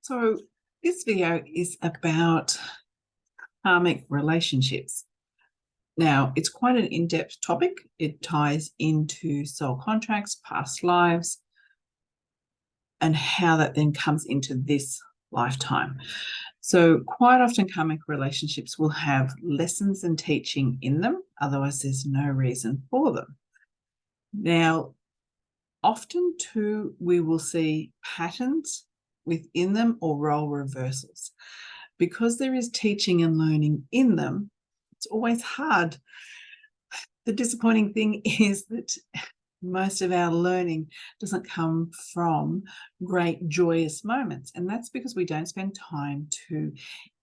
So this video is about karmic relationships. Now, it's quite an in-depth topic. It ties into soul contracts, past lives, and how that then comes into this lifetime. So quite often karmic relationships will have lessons and teaching in them, otherwise there's no reason for them. Now, often too, we will see patterns within them or role reversals. Because there is teaching and learning in them, it's always hard. The disappointing thing is that most of our learning doesn't come from great joyous moments. And that's because we don't spend time to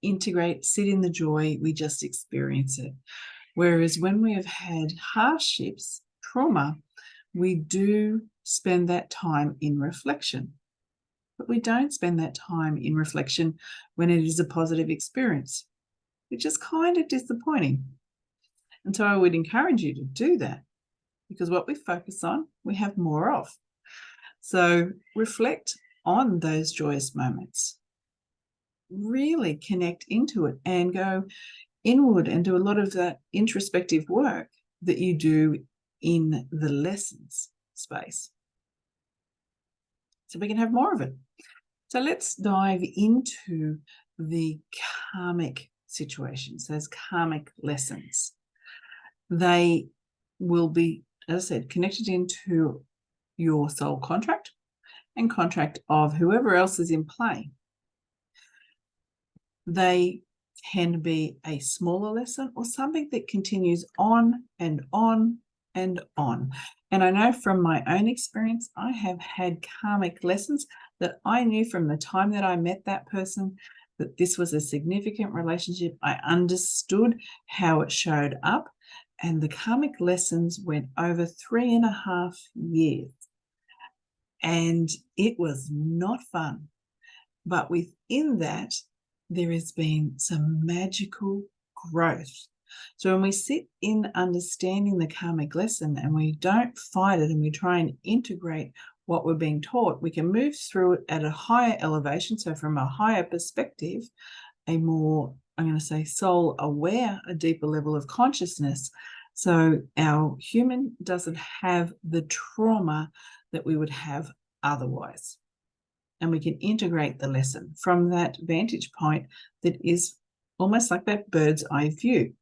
integrate, sit in the joy, we just experience it. Whereas when we have had hardships, trauma, we do spend that time in reflection. But we don't spend that time in reflection when it is a positive experience, which is kind of disappointing. And so I would encourage you to do that, because what we focus on, we have more of. So reflect on those joyous moments. Really connect into it and go inward and do a lot of that introspective work that you do in the lessons space, so we can have more of it. So let's dive into the karmic situations, those karmic lessons. They will be, as I said, connected into your soul contract and contract of whoever else is in play. They can be a smaller lesson or something that continues on and on and on. And I know from my own experience, I have had karmic lessons that I knew from the time that I met that person that this was a significant relationship. I understood how it showed up, and the karmic lessons went over 3.5 years. And it was not fun. But within that, there has been some magical growth. So when we sit in understanding the karmic lesson and we don't fight it and we try and integrate what we're being taught, we can move through it at a higher elevation. So from a higher perspective, a more, I'm going to say, soul aware, a deeper level of consciousness. So our human doesn't have the trauma that we would have otherwise. And we can integrate the lesson from that vantage point that is almost like that bird's eye view.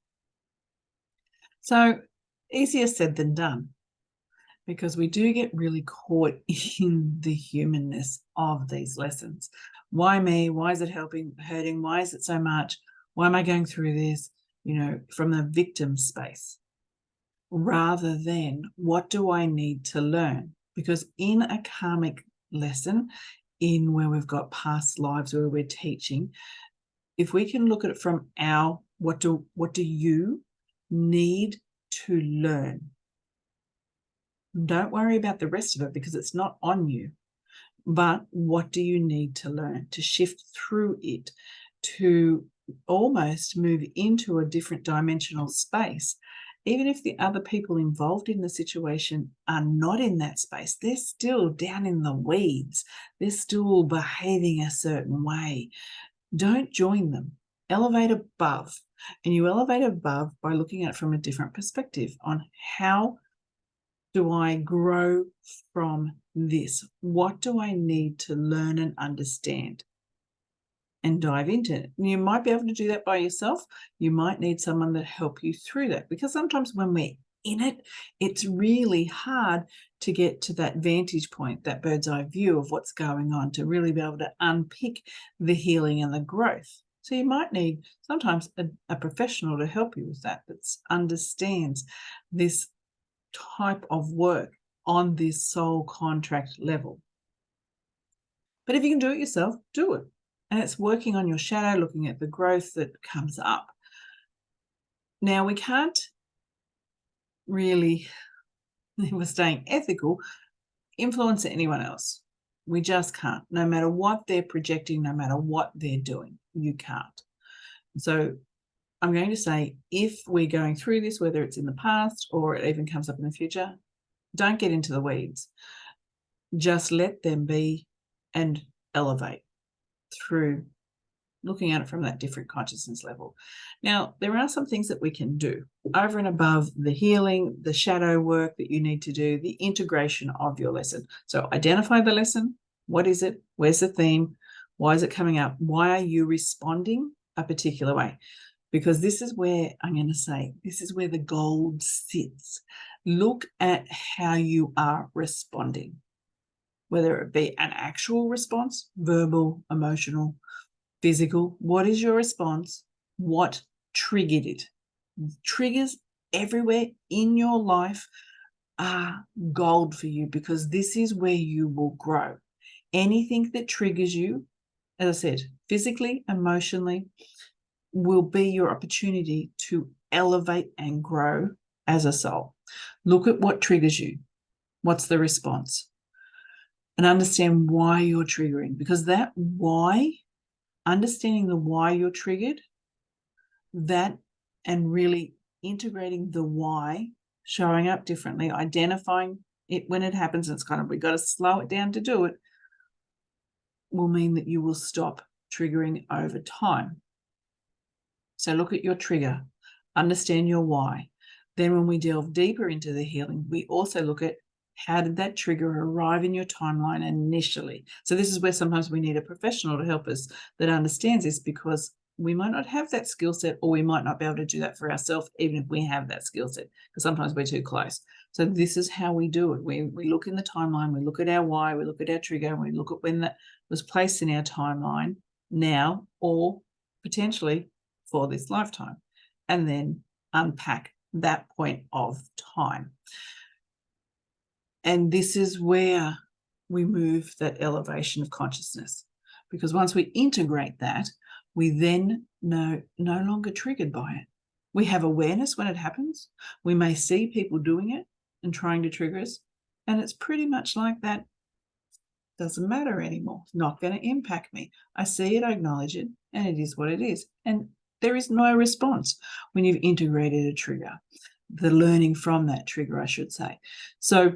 So easier said than done, because we do get really caught in the humanness of these lessons. Why me? Why is it hurting? Why is it so much? Why am I going through this? From the victim space, rather than what do I need to learn? Because in a karmic lesson, in where we've got past lives where we're teaching, if we can look at it from our what do you need to learn? Don't worry about the rest of it because it's not on you. But what do you need to learn to shift through it, to almost move into a different dimensional space? Even if the other people involved in the situation are not in that space, they're still down in the weeds. They're still behaving a certain way. Don't join them. Elevate above. And you elevate above by looking at it from a different perspective on how do I grow from this? What do I need to learn and understand? And dive into it. You might be able to do that by yourself. You might need someone to help you through that, because sometimes when we're in it, it's really hard to get to that vantage point, that bird's eye view of what's going on, to really be able to unpick the healing and the growth. So you might need sometimes a professional to help you with that understands this type of work on this soul contract level. But if you can do it yourself, do it. And it's working on your shadow, looking at the growth that comes up. Now, we can't really, if we're staying ethical, influence anyone else. We just can't. No matter what they're projecting, no matter what they're doing, you can't. So I'm going to say, if we're going through this, whether it's in the past or it even comes up in the future, don't get into the weeds. Just let them be and elevate through looking at it from that different consciousness level. Now, there are some things that we can do over and above the healing, the shadow work that you need to do, the integration of your lesson. So identify the lesson. What is it? Where's the theme? Why is it coming up? Why are you responding a particular way? Because this is where I'm going to say, this is where the gold sits. Look at how you are responding, whether it be an actual response, verbal, emotional, physical. What is your response? What triggered it? Triggers everywhere in your life are gold for you, because this is where you will grow. Anything that triggers you, as I said, physically, emotionally, will be your opportunity to elevate and grow as a soul. Look at what triggers you. What's the response? And understand why you're triggering, because that why, understanding the why you're triggered, that, and really integrating the why, showing up differently, identifying it when it happens, and it's kind of, we've got to slow it down to do it, will mean that you will stop triggering over time. So look at your trigger, understand your why. Then when we delve deeper into the healing, we also look at how did that trigger arrive in your timeline initially. So this is where sometimes we need a professional to help us that understands this, because we might not have that skill set, or we might not be able to do that for ourselves, even if we have that skill set, because sometimes we're too close. So this is how we do it. We look in the timeline, we look at our why, we look at our trigger, and we look at when that was placed in our timeline now, or potentially for this lifetime, and then unpack that point of time. And this is where we move that elevation of consciousness, because once we integrate that, we then know no longer triggered by it. We have awareness when it happens. We may see people doing it and trying to trigger us, and it's pretty much like that. Doesn't matter anymore. It's not going to impact me. I see it, I acknowledge it, and it is what it is. And there is no response when you've integrated a trigger, the learning from that trigger, I should say. So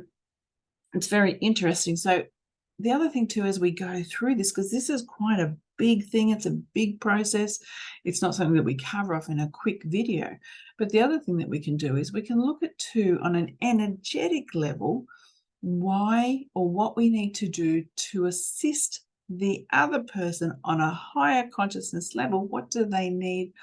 it's very interesting. So the other thing too, as we go through this, because this is quite a big thing, it's a big process. It's not something that we cover off in a quick video. But the other thing that we can do is we can look at too, on an energetic level, why or what we need to do to assist the other person on a higher consciousness level. What do they need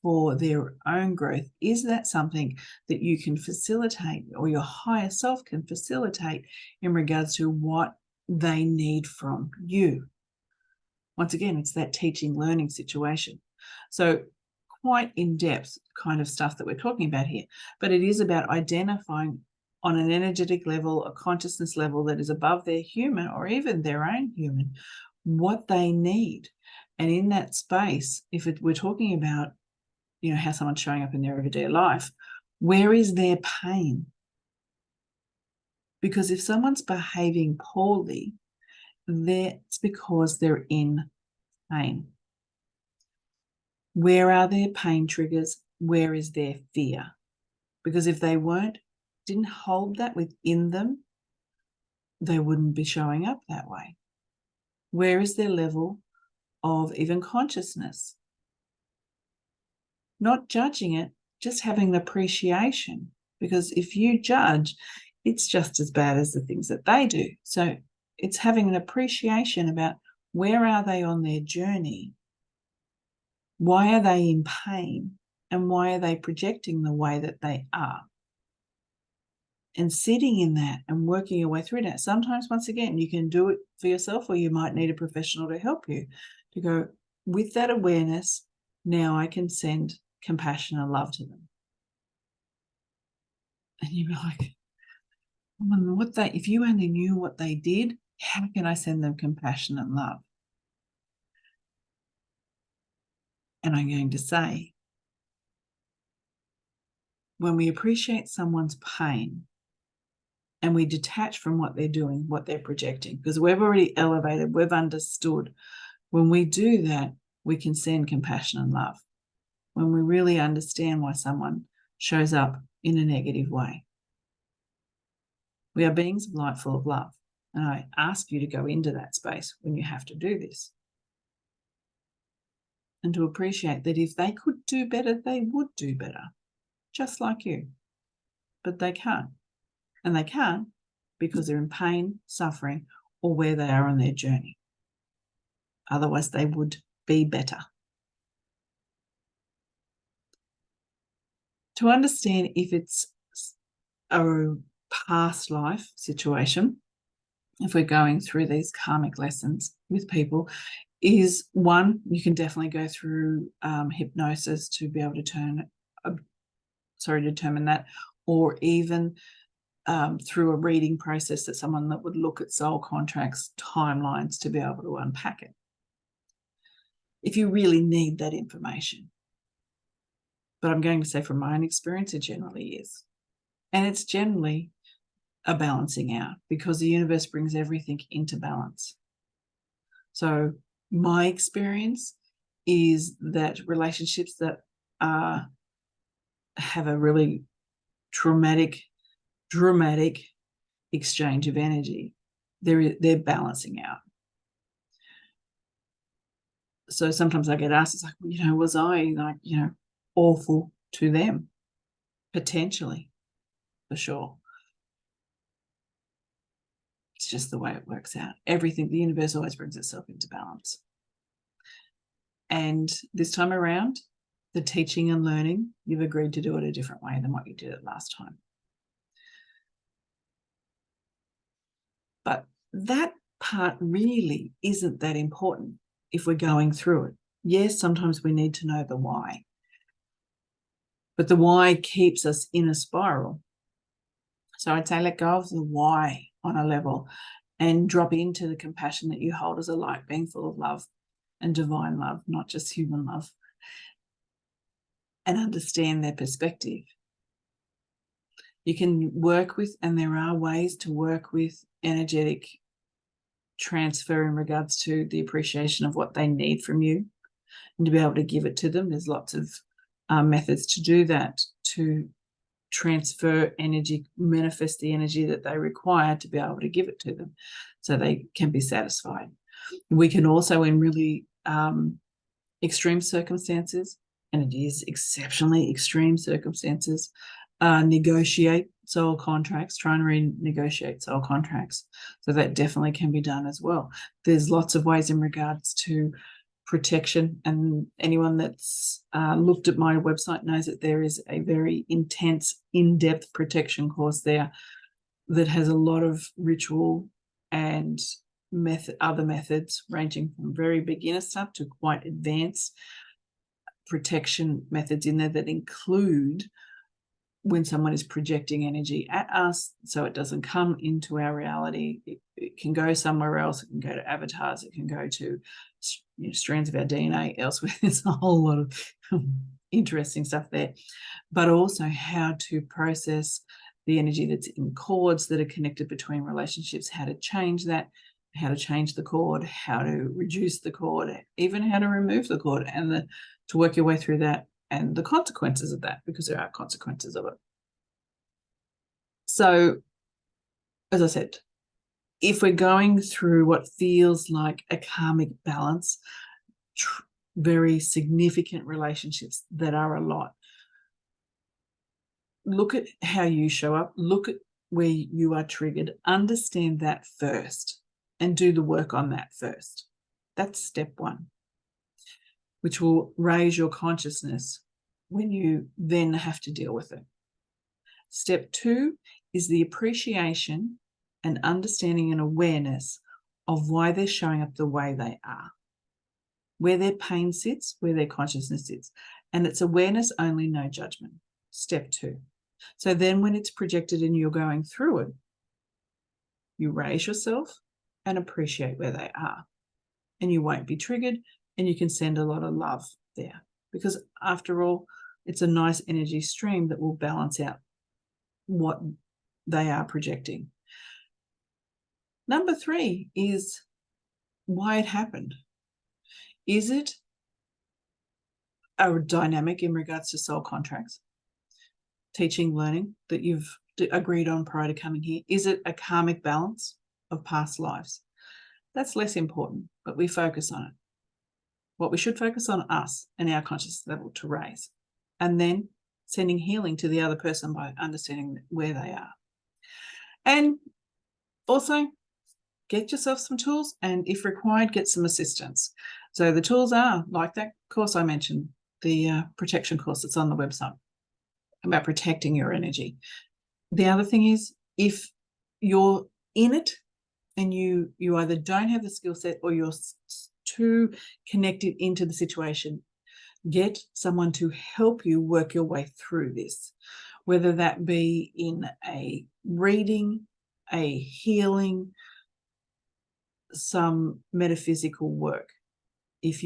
for their own growth? Is that something that you can facilitate, or your higher self can facilitate, in regards to what they need from you? Once again, it's that teaching learning situation. So quite in-depth kind of stuff that we're talking about here, but it is about identifying on an energetic level, a consciousness level that is above their human, or even their own human, what they need. And in that space, if we're talking about, you know, how someone's showing up in their everyday life, where is their pain? Because if someone's behaving poorly, that's because they're in pain. Where are their pain triggers? Where is their fear? Because if they didn't hold that within them, they wouldn't be showing up that way. Where is their level of even consciousness? Not judging it, just having an appreciation. Because if you judge, it's just as bad as the things that they do. So it's having an appreciation about where are they on their journey? Why are they in pain? And why are they projecting the way that they are? And sitting in that and working your way through that. Sometimes, once again, you can do it for yourself, or you might need a professional to help you to go, with that awareness, now I can send compassion and love to them. And you're like, if you only knew what they did, how can I send them compassion and love? And I'm going to say, when we appreciate someone's pain and we detach from what they're doing, what they're projecting, because we've already elevated, we've understood. When we do that, we can send compassion and love. When we really understand why someone shows up in a negative way. We are beings of light, full of love. And I ask you to go into that space when you have to do this. and to appreciate that if they could do better, they would do better, just like you. But they can't. And they can't because they're in pain, suffering, or where they are on their journey. Otherwise, they would be better. To understand if it's a past life situation, if we're going through these karmic lessons with people, is one, you can definitely go through hypnosis to be able to determine that, or even through a reading process that someone that would look at soul contracts, timelines to be able to unpack it. If you really need that information. But I'm going to say from my own experience, it generally is. And it's generally a balancing out because the universe brings everything into balance. So my experience is that relationships that have a really dramatic exchange of energy, they're balancing out. So sometimes I get asked, it's like, well, was I awful to them? Potentially, for sure. It's just the way it works out. Everything, the universe always brings itself into balance. And this time around, the teaching and learning, you've agreed to do it a different way than what you did it last time. But that part really isn't that important if we're going through it. Yes, sometimes we need to know the why. But the why keeps us in a spiral. So I'd say let go of the why on a level and drop into the compassion that you hold as a light being full of love and divine love, not just human love, and understand their perspective. You can work with, and there are ways to work with energetic transfer in regards to the appreciation of what they need from you and to be able to give it to them. There's lots of methods to do that, to transfer energy, manifest the energy that they require to be able to give it to them so they can be satisfied. We can also, in really extreme circumstances, and it is exceptionally extreme circumstances, negotiate soul contracts, try and renegotiate soul contracts. So that definitely can be done as well. There's lots of ways in regards to protection, and anyone that's looked at my website knows that there is a very intense, in-depth protection course there that has a lot of ritual and other methods ranging from very beginner stuff to quite advanced protection methods in there that include when someone is projecting energy at us so it doesn't come into our reality. It can go somewhere else. It can go to avatars. It can go to strands of our DNA elsewhere. There's a whole lot of interesting stuff there. But also how to process the energy that's in cords that are connected between relationships, how to change that, how to change the cord, how to reduce the cord, even how to remove the cord, and to work your way through that and the consequences of that, because there are consequences of it. So, as I said, if we're going through what feels like a karmic balance, very significant relationships that are a lot, look at how you show up, look at where you are triggered, understand that first, and do the work on that first. That's step one, which will raise your consciousness when you then have to deal with it. Step two is the appreciation and understanding and awareness of why they're showing up the way they are, where their pain sits, where their consciousness sits. And it's awareness only, no judgment. Step two. So then when it's projected and you're going through it, you raise yourself and appreciate where they are. And you won't be triggered, and you can send a lot of love there. Because after all, it's a nice energy stream that will balance out what they are projecting. Number three is why it happened. Is it a dynamic in regards to soul contracts, teaching, learning that you've agreed on prior to coming here? Is it a karmic balance of past lives? That's less important, but we focus on it. What we should focus on us and our conscious level to raise, and then sending healing to the other person by understanding where they are. And also get yourself some tools, and if required, get some assistance. So the tools are like that course I mentioned, the protection course that's on the website about protecting your energy. The other thing is, if you're in it and you either don't have the skill set or you're too connected into the situation, get someone to help you work your way through this, whether that be in a reading, a healing, some metaphysical work. If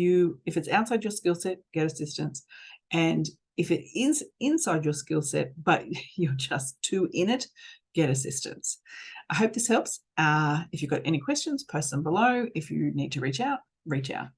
it's outside your skill set, get assistance. And if it is inside your skill set, but you're just too in it, get assistance. I hope this helps. If you've got any questions, post them below. If you need to reach out, reach out.